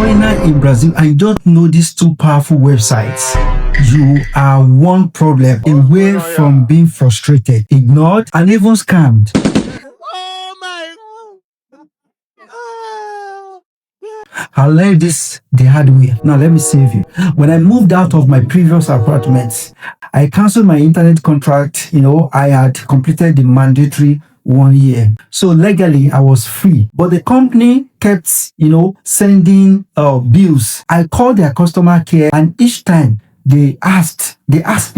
foreigner in Brazil and you don't know these two powerful websites, you are one problem away from being frustrated, ignored, and even scammed. I learned this the hard way. Now let me save you. When I moved out of my previous apartment, I canceled my internet contract. I had completed the mandatory 1 year. So legally I was free. But the company kept, sending bills. I called their customer care and each time they asked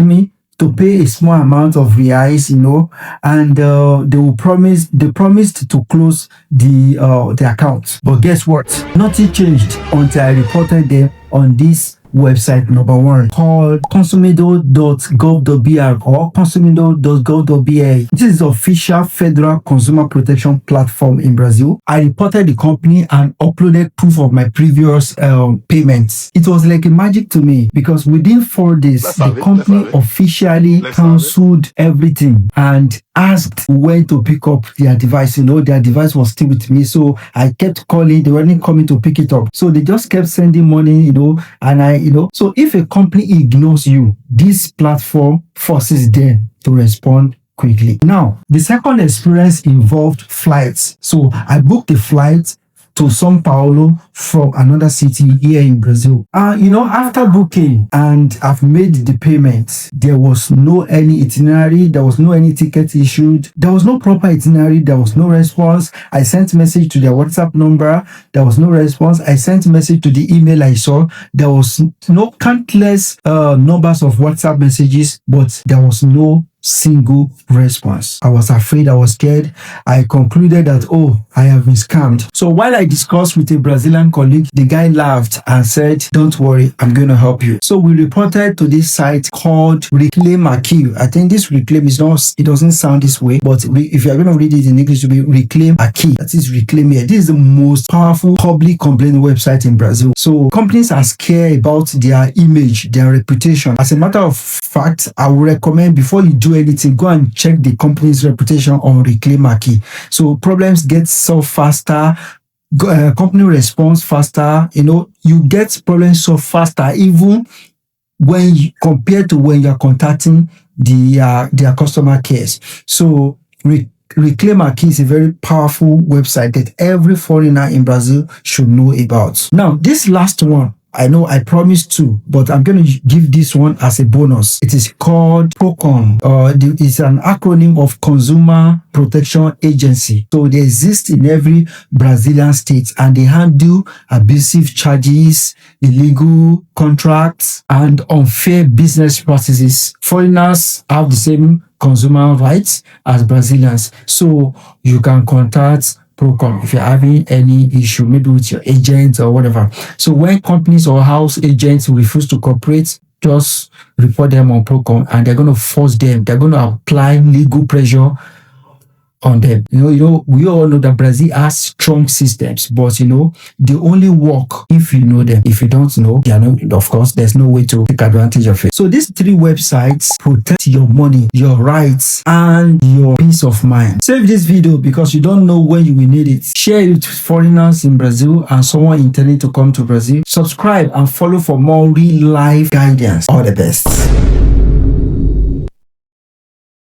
me to pay a small amount of reais, and they promised to close the account. But guess what? Nothing changed until I reported them on this website number one called consumido.gov.br or consumido.gov.br. This is the official federal consumer protection platform in Brazil. I reported the company and uploaded proof of my previous payments. It was like a magic to me because within 4 days, the company officially cancelled everything and asked when to pick up their device. Their device was still with me, so I kept calling. They weren't coming to pick it up, so they just kept sending money, and so if a company ignores you, this platform forces them to respond quickly. Now, the second experience involved flights. So I booked a flight to São Paulo from another city here in Brazil. After booking and I've made the payment, there was no any itinerary, there was no any ticket issued, there was no proper itinerary, there was no response. I sent message to their WhatsApp number, there was no response. I sent message to the email I saw, there was no countless numbers of WhatsApp messages, but there was no single response. I was afraid, I was scared. I concluded that, I have been scammed. So while I discussed with a Brazilian colleague, the guy laughed and said, don't worry, I'm going to help you. So we reported to this site called Reclaim Aqui. I think this reclaim is not, it doesn't sound this way, but if you're going to read it in English, it will be Reclaim Aqui. That is Reclaim here. This is the most powerful public complaint website in Brazil. So companies are scared about their image, their reputation. As a matter of fact, I would recommend before you do anything, go and check the company's reputation on Reclaim Aqui. So problems get solved faster, company response faster. You get problems solved faster even when compared to when you're contacting their customer cares. So Reclaim Aqui is a very powerful website that every foreigner in Brazil should know about. Now, this last one, I know I promised to, but I'm going to give this one as a bonus. It is called PROCON. It's an acronym of Consumer Protection Agency. So they exist in every Brazilian state and they handle abusive charges, illegal contracts, and unfair business practices. Foreigners have the same consumer rights as Brazilians. So you can contact PROCON if you're having any issue, maybe with your agent or whatever. So when companies or house agents refuse to cooperate, just report them on PROCON and they're going to force them, they're going to apply legal pressure on them. We all know that Brazil has strong systems, but they only work if you know them. If you don't know, of course, there's no way to take advantage of it. So these 3 websites protect your money, your rights, and your peace of mind. Save this video because you don't know when you will need it. Share it with foreigners in Brazil and someone intending to come to Brazil. Subscribe and follow for more real life guidance. All the best.